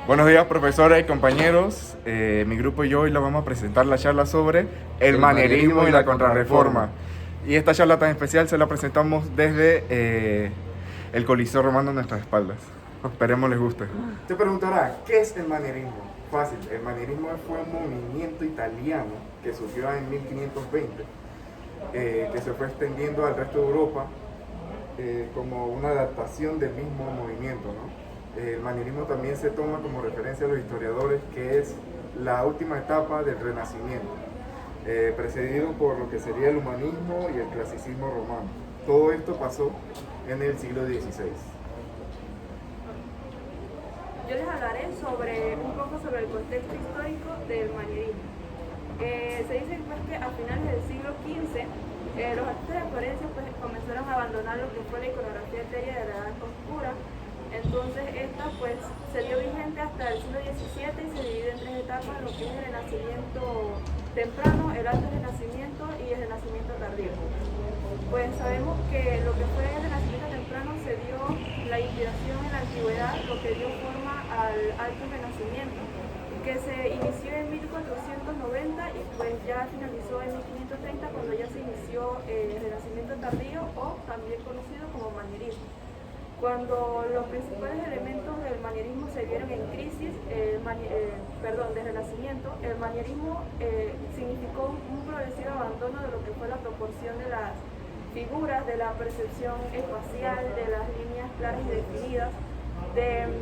Buenos días, profesores y compañeros. Mi grupo y yo hoy les vamos a presentar la charla sobre el manierismo y la contrarreforma. Y esta charla tan especial se la presentamos desde el Coliseo Romano a nuestras espaldas. Esperemos les guste. Se preguntará, ¿qué es el manierismo? Fácil, el manierismo fue un movimiento italiano que surgió en 1520, que se fue extendiendo al resto de Europa como una adaptación del mismo movimiento, ¿no? El manierismo también se toma como referencia a los historiadores, que es la última etapa del Renacimiento, precedido por lo que sería el humanismo y el clasicismo romano. Todo esto pasó en el siglo XVI. Yo les hablaré un poco sobre el contexto histórico del manierismo. Se dice pues, que a finales del siglo XV los artistas de Florencia pues, comenzaron a abandonar lo que fue la iconografía etérea de la Edad Oscura. Entonces esta pues se dio vigente hasta el siglo XVII y se divide en tres etapas, lo que es el Renacimiento temprano, el Alto Renacimiento y el Renacimiento tardío. Pues sabemos que lo que fue el Renacimiento temprano se dio la inspiración en la antigüedad, lo que dio forma al Alto Renacimiento, que se inició en 1490 y pues ya finalizó en 1530 cuando ya se inició el Renacimiento tardío o también conocido como manierismo. Cuando los principales elementos del manierismo se vieron en crisis, del Renacimiento, el manierismo significó un progresivo abandono de lo que fue la proporción de las figuras, de la percepción espacial, de las líneas claras y definidas, de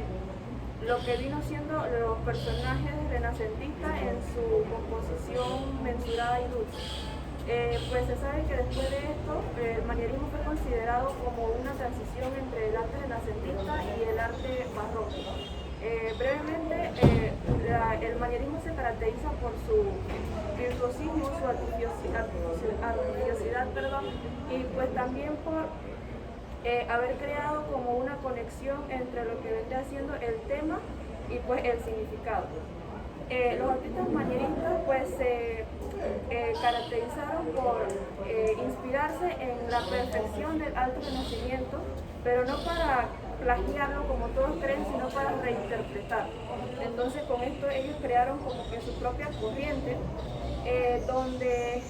lo que vino siendo los personajes renacentistas en su composición mensurada y dulce. Pues se sabe que después de esto el manierismo fue considerado como una transición entre el arte renacentista y el arte barroco. Brevemente, el manierismo se caracteriza por su virtuosismo, su artificiosidad, y pues también por haber creado como una conexión entre lo que vendría siendo el tema y pues el significado. Los artistas manieristas pues se caracterizaron por inspirarse en la perfección del Alto Renacimiento, pero no para plagiarlo como todos creen, sino para reinterpretarlo. Entonces con esto ellos crearon como que su propia corriente, donde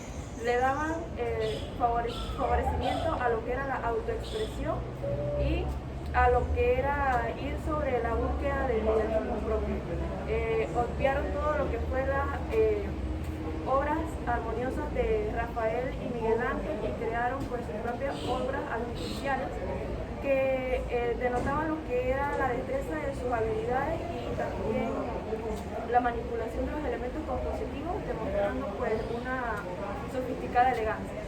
le daban favorecimiento a lo que era la autoexpresión y a lo que era ir sobre la búsqueda del idealismo propio. Obviaron todo lo que fue las obras armoniosas de Rafael y Miguel Ángel y crearon pues sus propias obras artificiales que denotaban lo que era la destreza de sus habilidades y también la manipulación de los elementos compositivos, demostrando pues una sofisticada elegancia.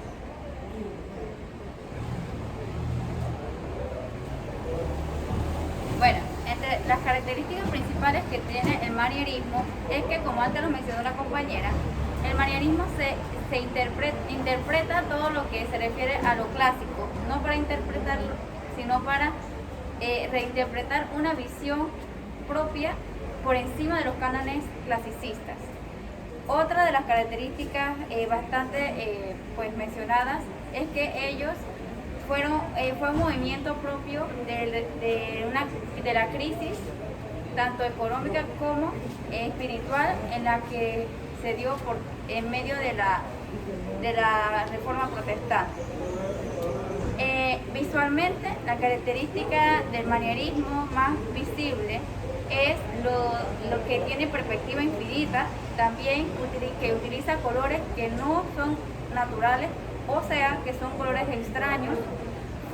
Bueno, entre las características principales que tiene el manierismo es que, como antes lo mencionó la compañera, el manierismo se interpreta todo lo que se refiere a lo clásico, no para interpretarlo, sino para reinterpretar una visión propia por encima de los cánones clasicistas. Otra de las características bastante pues mencionadas es que ellos fue un movimiento propio de la crisis, tanto económica como espiritual, en la que se dio en medio de la Reforma Protestante. Visualmente, la característica del manierismo más visible es lo que tiene perspectiva infinita, también que utiliza colores que no son naturales, o sea, que son colores extraños,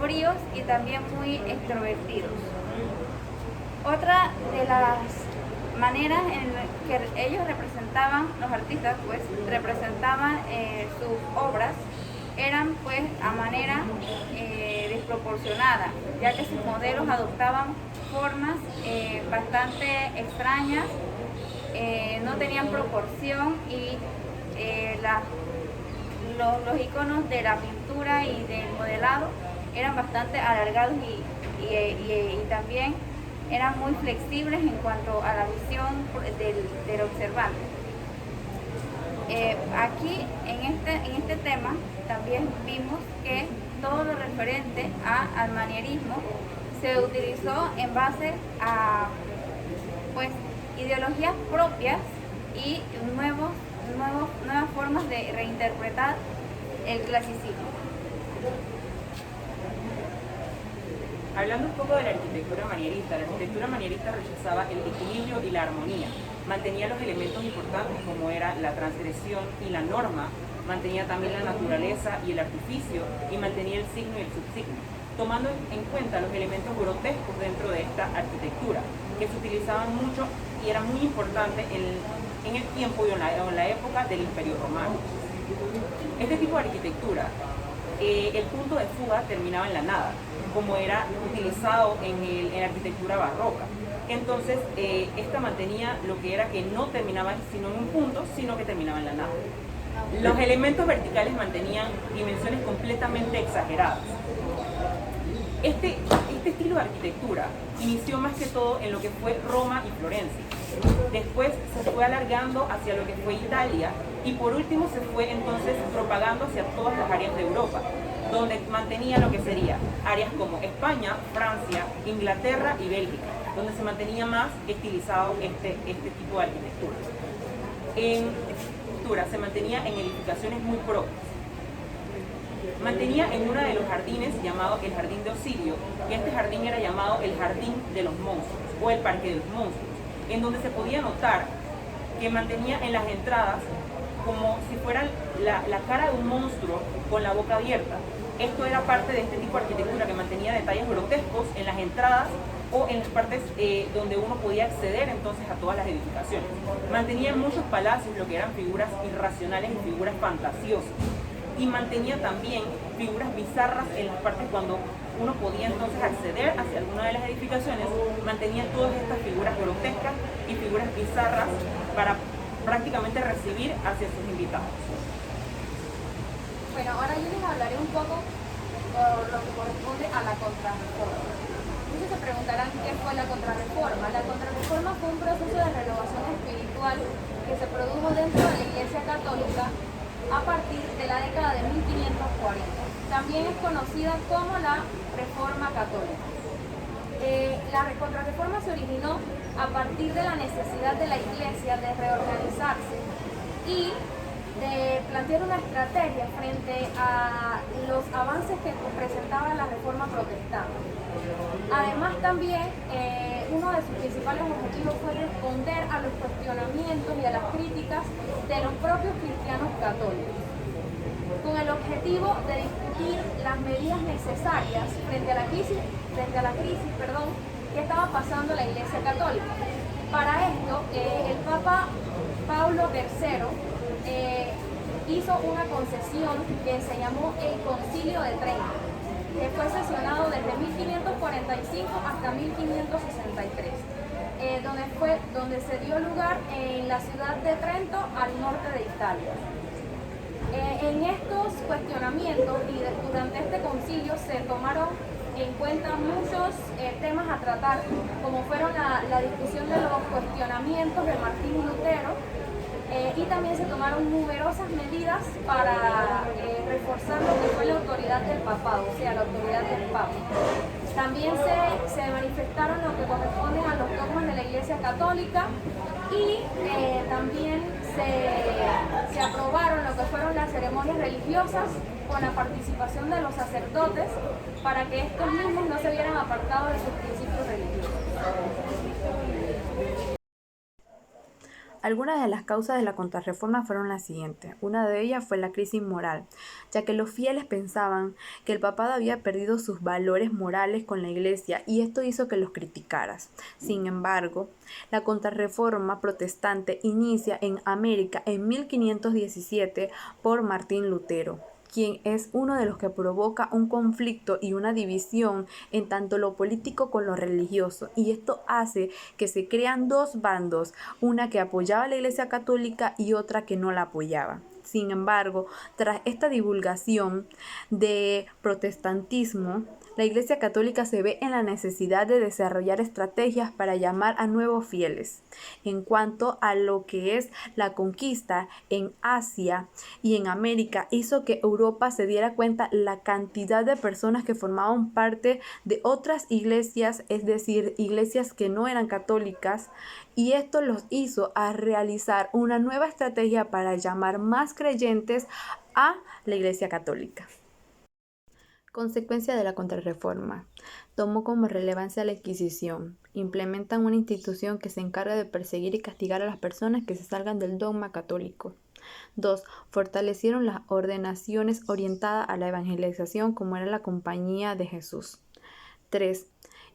fríos y también muy extrovertidos. Otra de las maneras en que ellos representaban, los artistas pues representaban sus obras, eran pues a manera desproporcionada, ya que sus modelos adoptaban formas bastante extrañas, no tenían proporción y los iconos de la pintura y del modelado eran bastante alargados y también eran muy flexibles en cuanto a la visión del observante. Aquí en este tema también vimos que todo lo referente al manierismo se utilizó en base a pues ideologías propias y nuevas formas de reinterpretar el clasicismo. Hablando un poco de la arquitectura manierista rechazaba el equilibrio y la armonía, mantenía los elementos importantes como era la transgresión y la norma, mantenía también la naturaleza y el artificio y mantenía el signo y el subsigno, tomando en cuenta los elementos grotescos dentro de esta arquitectura, que se utilizaban mucho y era muy importante en el tiempo y en la época del Imperio Romano. Este tipo de arquitectura, el punto de fuga terminaba en la nada, como era utilizado en la arquitectura barroca. Entonces, esta mantenía lo que era que no terminaba sino en un punto, sino que terminaba en la nada. Los elementos verticales mantenían dimensiones completamente exageradas. Este estilo de arquitectura inició más que todo en lo que fue Roma y Florencia. Después se fue alargando hacia lo que fue Italia y por último se fue entonces propagando hacia todas las áreas de Europa, donde mantenía lo que sería áreas como España, Francia, Inglaterra y Bélgica, donde se mantenía más estilizado este tipo de arquitectura. En arquitectura se mantenía en edificaciones muy propias. Mantenía en uno de los jardines llamado el Jardín de Osirio, y este jardín era llamado el Jardín de los Monstruos o el Parque de los Monstruos, en donde se podía notar que mantenía en las entradas como si fuera la cara de un monstruo con la boca abierta. Esto era parte de este tipo de arquitectura que mantenía detalles grotescos en las entradas o en las partes donde uno podía acceder entonces a todas las edificaciones. Mantenía en muchos palacios lo que eran figuras irracionales y figuras fantasiosas. Y mantenía también figuras bizarras en las partes cuando uno podía entonces acceder hacia alguna de las edificaciones, mantenía todas estas figuras grotescas y figuras bizarras para prácticamente recibir hacia sus invitados. Bueno, ahora yo les hablaré un poco por lo que corresponde a la contrarreforma. Muchos se preguntarán qué fue la contrarreforma. La contrarreforma fue un proceso de renovación espiritual que se produjo dentro de la Iglesia Católica a partir de la década de 1540. También es conocida como la Reforma Católica. La contrarreforma se originó a partir de la necesidad de la Iglesia de reorganizarse y de plantear una estrategia frente a los avances que presentaba la Reforma Protestante. Además también uno de sus principales objetivos fue responder a los cuestionamientos y a las críticas de los propios cristianos católicos, con el objetivo de discutir las medidas necesarias frente a la crisis que estaba pasando la Iglesia Católica. Para esto, el Papa Pablo III hizo una concesión que se llamó el Concilio de Trento, que fue sesionado desde 1545 hasta 1563, donde se dio lugar en la ciudad de Trento, al norte de Italia. En estos cuestionamientos y durante este concilio se tomaron en cuenta muchos temas a tratar, como fueron la discusión de los cuestionamientos de Martín Lutero, y también se tomaron numerosas medidas para reforzar lo que fue la autoridad del papado, o sea, la autoridad del papa. También se manifestaron lo que corresponde a los dogmas de la Iglesia Católica y también se aprobaron lo que fueron las ceremonias religiosas con la participación de los sacerdotes para que estos mismos no se vieran apartados de sus principios religiosos. Algunas de las causas de la contrarreforma fueron las siguientes. Una de ellas fue la crisis moral, ya que los fieles pensaban que el papado había perdido sus valores morales con la Iglesia y esto hizo que los criticaras. Sin embargo, la contrarreforma protestante inicia en América en 1517 por Martín Lutero, quien es uno de los que provoca un conflicto y una división en tanto lo político con lo religioso, y esto hace que se crean dos bandos, una que apoyaba a la Iglesia Católica y otra que no la apoyaba. Sin embargo, tras esta divulgación de protestantismo, La Iglesia Católica se ve en la necesidad de desarrollar estrategias para llamar a nuevos fieles. En cuanto a lo que es la conquista en Asia y en América, hizo que Europa se diera cuenta la cantidad de personas que formaban parte de otras iglesias, es decir, iglesias que no eran católicas, y esto los hizo a realizar una nueva estrategia para llamar más creyentes a la Iglesia Católica. Consecuencia de la Contrarreforma. Tomó como relevancia la Inquisición. Implementan una institución que se encarga de perseguir y castigar a las personas que se salgan del dogma católico. 2. Fortalecieron las ordenaciones orientadas a la evangelización, como era la Compañía de Jesús. 3.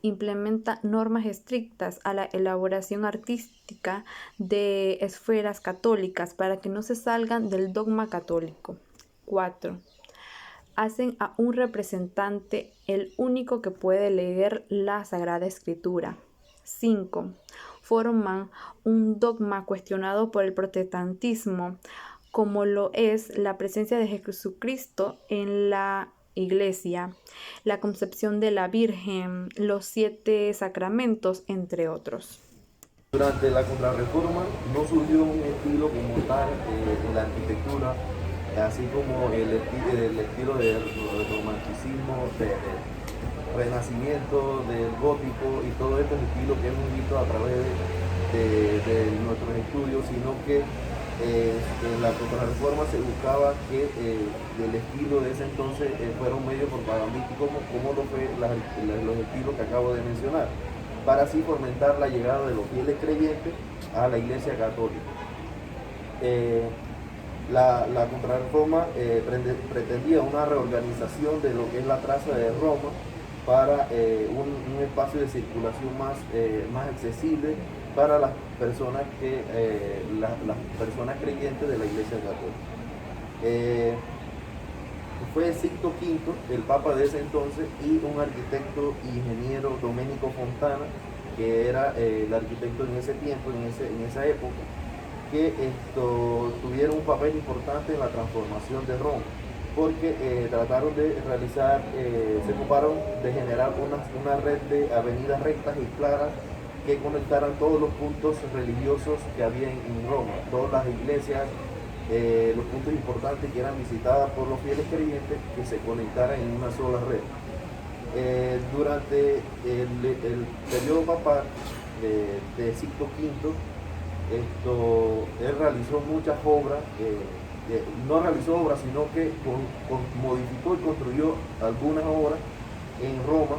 Implementa normas estrictas a la elaboración artística de esferas católicas para que no se salgan del dogma católico. 4. Hacen a un representante el único que puede leer la Sagrada Escritura. 5. Forman un dogma cuestionado por el protestantismo, como lo es la presencia de Jesucristo en la Iglesia, la concepción de la Virgen, los 7 sacramentos, entre otros. Durante la Contrarreforma no surgió un estilo como tal en la arquitectura, así como el estilo del romanticismo, del renacimiento, del gótico y todos estos estilos que hemos visto a través de nuestros estudios, sino que en la Contrarreforma se buscaba que el estilo de ese entonces fuera un medio propagandístico como lo fue los estilos que acabo de mencionar, para así fomentar la llegada de los fieles creyentes a la Iglesia Católica. La Contrarreforma pretendía una reorganización de lo que es la traza de Roma para un espacio de circulación más accesible para las personas las personas creyentes de la Iglesia Católica. Fue Sixto V, el Papa de ese entonces, y un arquitecto ingeniero, Domenico Fontana, que era el arquitecto en ese tiempo, en esa época, que tuvieron un papel importante en la transformación de Roma, porque trataron de realizar, se ocuparon de generar una red de avenidas rectas y claras que conectaran todos los puntos religiosos que había en Roma, todas las iglesias, los puntos importantes que eran visitadas por los fieles creyentes, que se conectaran en una sola red. Durante el periodo papal de Sixto V, él realizó muchas obras, no realizó obras, sino que modificó y construyó algunas obras en Roma.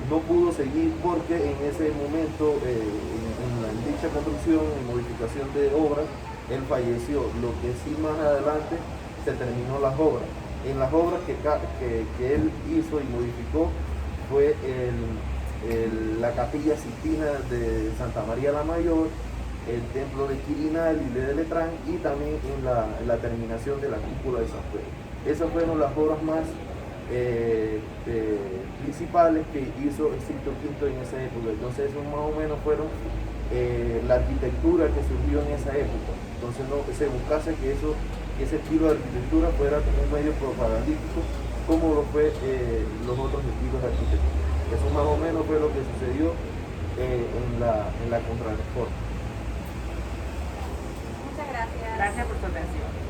No pudo seguir porque en ese momento, en dicha construcción y modificación de obras, él falleció. Lo que sí, más adelante se terminó las obras. En las obras que él hizo y modificó fue la Capilla Sixtina de Santa María la Mayor, el templo de Quirinal y de Letrán, y también en la terminación de la cúpula de San Pedro. Esas fueron las obras más principales que hizo Sixto V en esa época. Entonces esos más o menos fueron la arquitectura que surgió en esa época. Entonces no se buscase que ese estilo de arquitectura fuera como un medio propagandístico como lo fue los otros estilos de arquitectura. Eso más o menos fue lo que sucedió en la Contrarreforma. Muchas gracias. Gracias por su atención.